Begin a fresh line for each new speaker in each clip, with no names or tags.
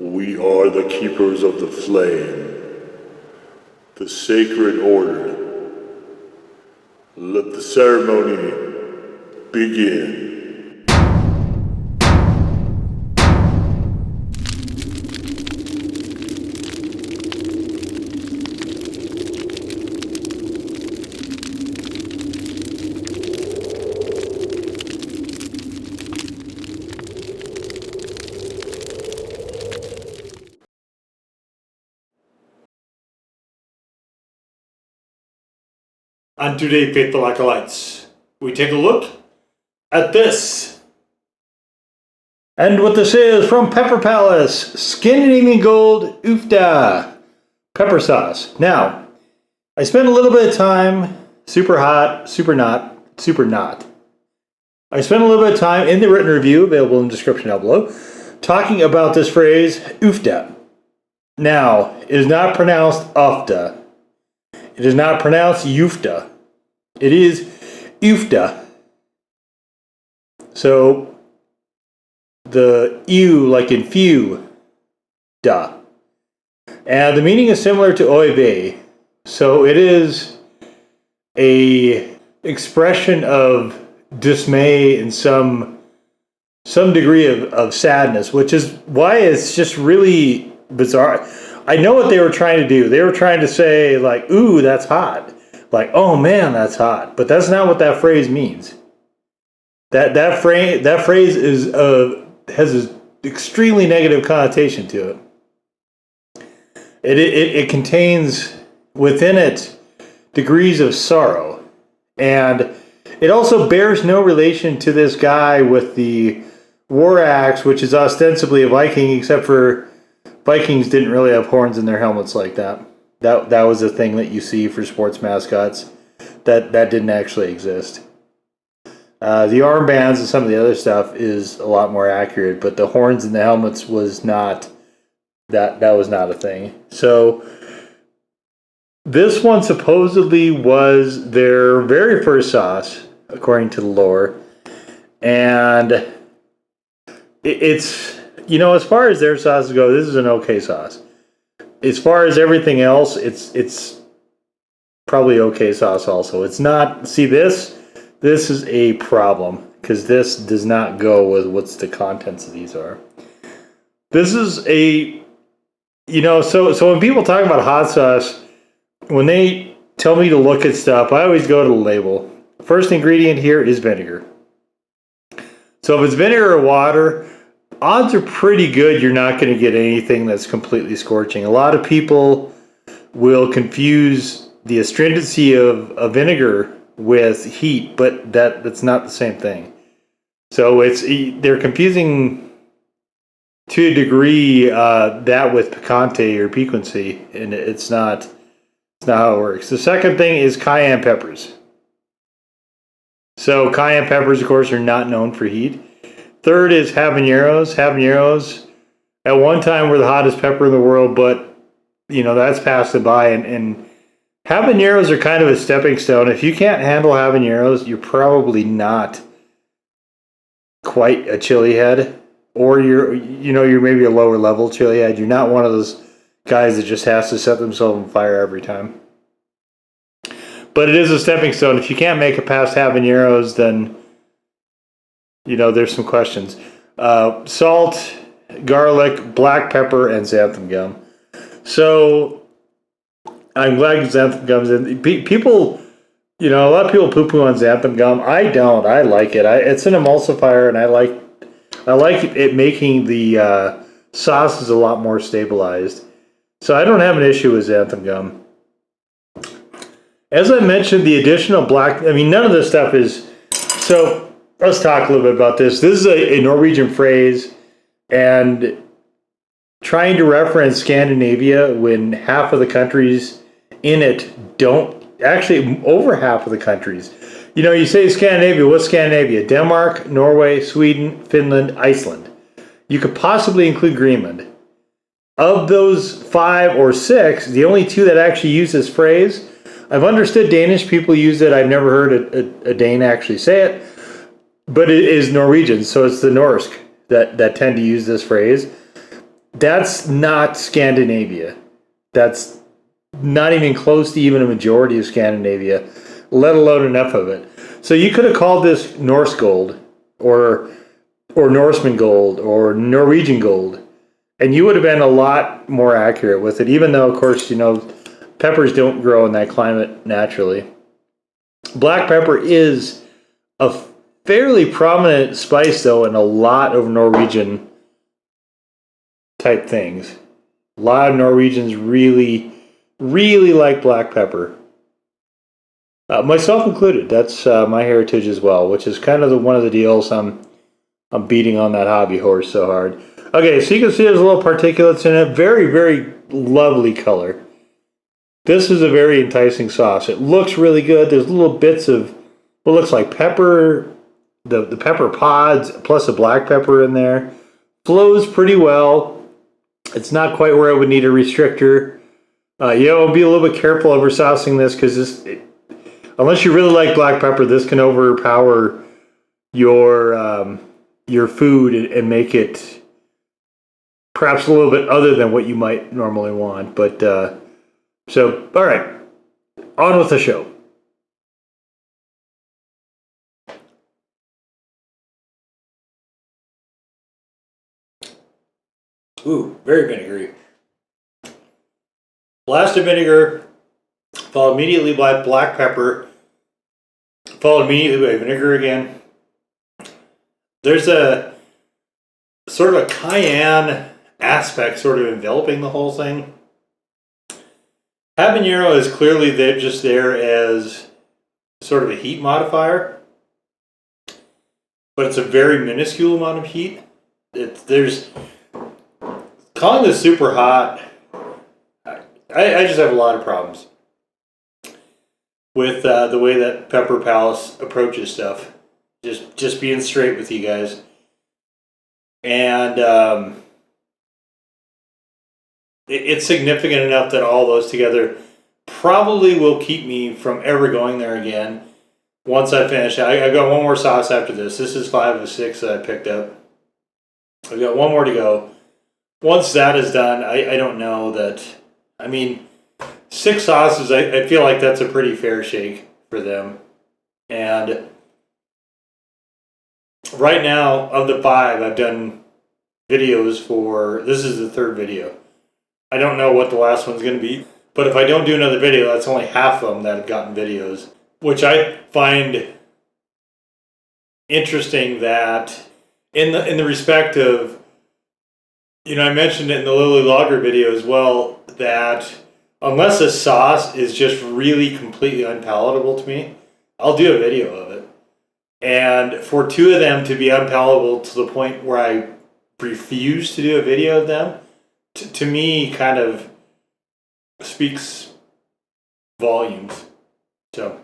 We are the keepers of the flame, the sacred order. Let the ceremony begin.
On today, faithful acolytes, we take a look at this. And what this is from Pepper Palace, Scandinavian Gold Uff-Da pepper sauce. Now, I spent a little bit of time, super hot, super not. I spent a little bit of time in the written review, available in the description down below, talking about this phrase, Uff-Da. Now, it is not pronounced Uff-Da. It is not pronounced Uff-Da. It is Uff-Da. So, the U like in few, da. And the meaning is similar to oy vey. So it is a expression of dismay and some degree of sadness, which is why it's just really bizarre. I know what they were trying to do. They were trying to say, like, ooh, that's hot. Like, oh man, that's hot. But that's not what that phrase means. That phrase is has an extremely negative connotation to it. It contains within it degrees of sorrow. And it also bears no relation to this guy with the war axe, which is ostensibly a Viking, except for Vikings didn't really have horns in their helmets like that. That was a thing that you see for sports mascots. That didn't actually exist. The armbands and some of the other stuff is a lot more accurate, but the horns in the helmets was not. That was not a thing. So this one supposedly was their very first sauce, according to the lore, and it's. You know, as far as their sauces go, this is an okay sauce. As far as everything else, it's probably okay sauce also. It's not, see this is a problem, because this does not go with what's the contents of these are. This is a, you know, so when people talk about hot sauce, when they tell me to look at stuff, I always go to the label. First ingredient here is vinegar. So if it's vinegar or water, odds are pretty good you're not going to get anything that's completely scorching. A lot of people will confuse the astringency of vinegar with heat, but that's not the same thing. So they're confusing to a degree that with picante or piquancy, and it's not how it works. The second thing is cayenne peppers. So cayenne peppers, of course, are not known for heat. Third is habaneros. Habaneros, at one time, were the hottest pepper in the world, but, you know, that's passed by. And habaneros are kind of a stepping stone. If you can't handle habaneros, you're probably not quite a chili head. Or you're maybe a lower level chili head. You're not one of those guys that just has to set themselves on fire every time. But it is a stepping stone. If you can't make it past habaneros, then, you know, there's some questions. Salt, garlic, black pepper, and xanthan gum. So I'm glad xanthan gum's in. People, you know, a lot of people poo-poo on xanthan gum. I don't. I like it. It's an emulsifier, and I like it making the sauces a lot more stabilized. So I don't have an issue with xanthan gum. As I mentioned, the additional none of this stuff is so. Let's talk a little bit about this. This is a Norwegian phrase, and trying to reference Scandinavia when half of the countries in it don't, actually over half of the countries. You know, you say Scandinavia, what's Scandinavia? Denmark, Norway, Sweden, Finland, Iceland. You could possibly include Greenland. Of those 5 or 6, the only 2 that actually use this phrase, I've understood Danish people use it. I've never heard a Dane actually say it. But it is Norwegian, so it's the Norsk that tend to use this phrase. That's not Scandinavia. That's not even close to even a majority of Scandinavia, let alone enough of it. So you could have called this Norse gold or Norseman gold or Norwegian gold, and you would have been a lot more accurate with it, even though, of course, peppers don't grow in that climate naturally. Black pepper is a fairly prominent spice, though, in a lot of Norwegian type things. A lot of Norwegians really, really like black pepper. Myself included. That's my heritage as well, which is kind of one of the deals I'm beating on that hobby horse so hard. Okay, so you can see there's a little particulates in it. Very, very lovely color. This is a very enticing sauce. It looks really good. There's little bits of what looks like pepper, the pepper pods, plus a black pepper in there. Flows pretty well. It's not quite where I would need a restrictor. I'll be a little bit careful over saucing this because unless you really like black pepper, this can overpower your food and make it perhaps a little bit other than what you might normally want. But so, all right, on with the show. Ooh, very vinegary. Blast of vinegar, followed immediately by black pepper, followed immediately by vinegar again. There's a sort of a cayenne aspect sort of enveloping the whole thing. Habanero is clearly just there as sort of a heat modifier, but it's a very minuscule amount of heat. There's calling this super hot. I just have a lot of problems with the way that Pepper Palace approaches stuff. Just being straight with you guys, and it's significant enough that all those together probably will keep me from ever going there again. Once I finish, I got one more sauce after this. This is 5 of 6 that I picked up. I've got one more to go. Once that is done, I don't know that. I mean, 6 sauces, I feel like that's a pretty fair shake for them. And right now, of the 5, I've done videos for. This is the 3rd video. I don't know what the last one's going to be. But if I don't do another video, that's only half of them that have gotten videos. Which I find interesting that in the respect of, I mentioned it in the Lily Lager video as well, that unless a sauce is just really completely unpalatable to me, I'll do a video of it. And for 2 of them to be unpalatable to the point where I refuse to do a video of them, to me kind of speaks volumes. So,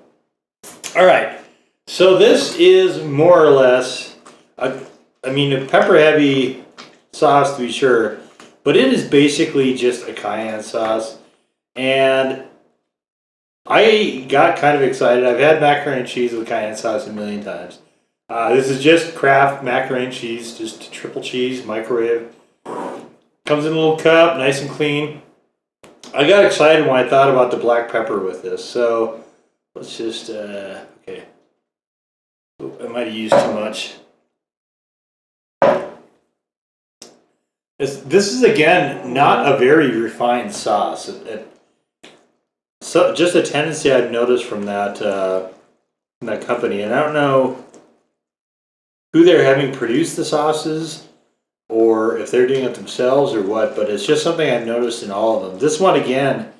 all right. So this is more or less, a pepper heavy sauce to be sure, but it is basically just a cayenne sauce. And I got kind of excited. I've had macaroni and cheese with cayenne sauce a million times. This is just Kraft macaroni and cheese, just triple cheese, microwave. Comes in a little cup, nice and clean. I got excited when I thought about the black pepper with this. So let's just, okay. Ooh, I might have used too much. This is, again, not a very refined sauce. So just a tendency I've noticed from that company, and I don't know who they're having produce the sauces, or if they're doing it themselves or what, but it's just something I've noticed in all of them. This one, again,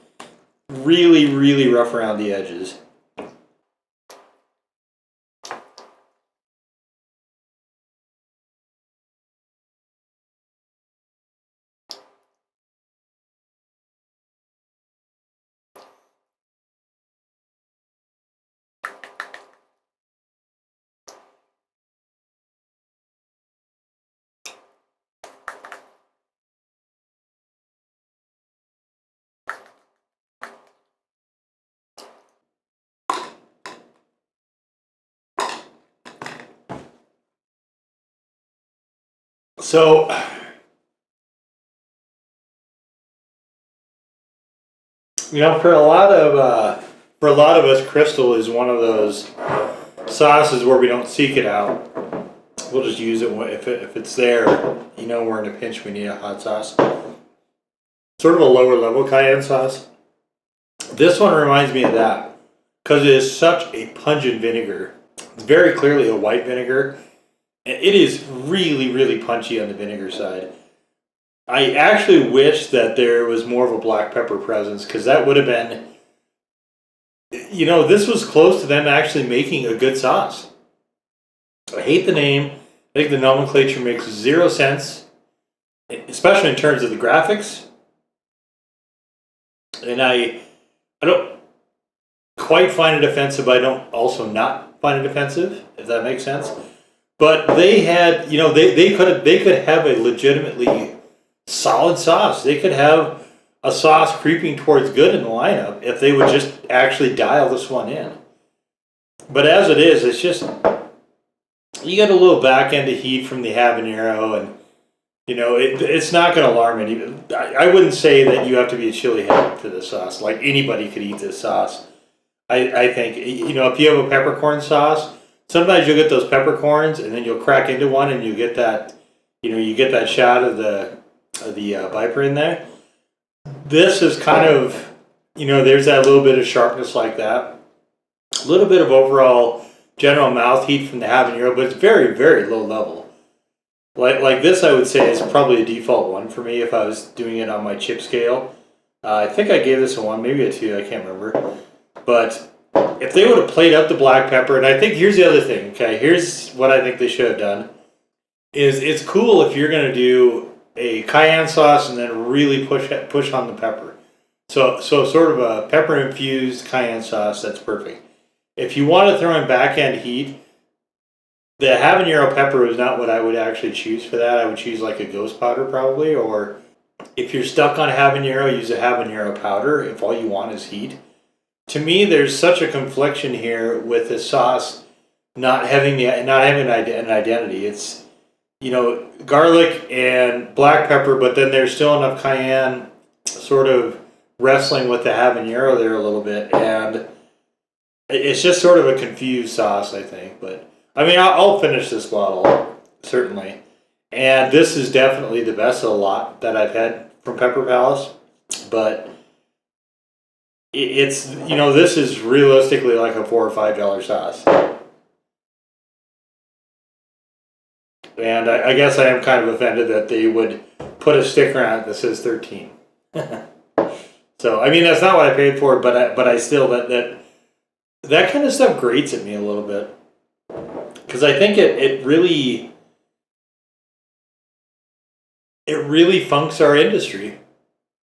really, really rough around the edges. So You know, for a lot of us, Crystal is one of those sauces where we don't seek it out. We'll just use it if it's there. You know, we're in a pinch. We need a hot sauce. Sort of a lower level cayenne sauce. This one reminds me of that because it is such a pungent vinegar. It's very clearly a white vinegar. It is really, really punchy on the vinegar side. I actually wish that there was more of a black pepper presence because that would have been, you know, this was close to them actually making a good sauce. I hate the name. I think the nomenclature makes zero sense, especially in terms of the graphics. And I don't quite find it offensive, but I don't also not find it offensive, if that makes sense. But they had, you know, they could have a legitimately solid sauce. They could have a sauce creeping towards good in the lineup if they would just actually dial this one in. But as it is, it's just, you get a little back end of heat from the habanero, and you know it's not going to alarm anyone. I wouldn't say that you have to be a chili head for this sauce. Like anybody could eat this sauce. I think, you know, if you have a peppercorn sauce, sometimes you'll get those peppercorns and then you'll crack into one and you get that, you know, you get that shot of the Viper in there. This is kind of, you know, there's that little bit of sharpness like that. A little bit of overall general mouth heat from the habanero, but it's very, very low level. Like this, I would say is probably a default 1 for me if I was doing it on my chip scale. I think I gave this a 1, maybe a 2, I can't remember. But if they would have played up the black pepper, and I think here's the other thing, okay, here's what I think they should have done, is it's cool if you're going to do a cayenne sauce and then really push on the pepper. So sort of a pepper-infused cayenne sauce, that's perfect. If you want to throw in back-end heat, the habanero pepper is not what I would actually choose for that. I would choose like a ghost powder probably, or if you're stuck on habanero, use a habanero powder if all you want is heat. To me, there's such a confliction here with the sauce not having an identity. It's, you know, garlic and black pepper, but then there's still enough cayenne sort of wrestling with the habanero there a little bit, and it's just sort of a confused sauce, I think. But I mean, I'll finish this bottle certainly, and this is definitely the best of the lot that I've had from Pepper Palace, but it's, you know, this is realistically like a $4 or $5 sauce. And I guess I am kind of offended that they would put a sticker on it that says 13. So, I mean, that's not what I paid for, but I still, that kind of stuff grates at me a little bit. Because I think it really funks our industry,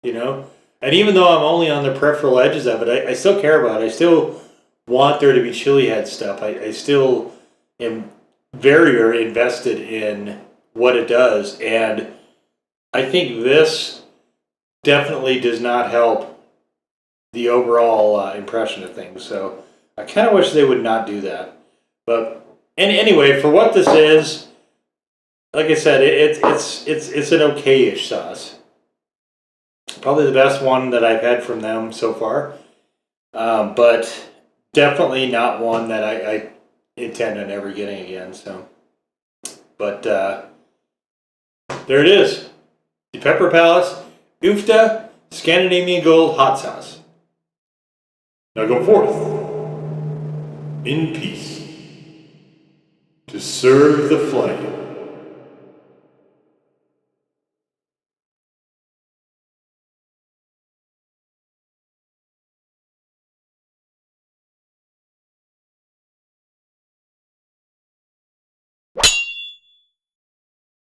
you know? And even though I'm only on the peripheral edges of it, I still care about it. I still want there to be chili head stuff. I still am very, very invested in what it does. And I think this definitely does not help the overall impression of things. So I kind of wish they would not do that. But anyway, for what this is, like I said, it's an okay-ish sauce. Probably the best one that I've had from them so far, but definitely not one that I intend on ever getting again. So, but there it is, the Pepper Palace Uff-Da Scandinavian Gold Hot Sauce. Now go forth in peace to serve the flame.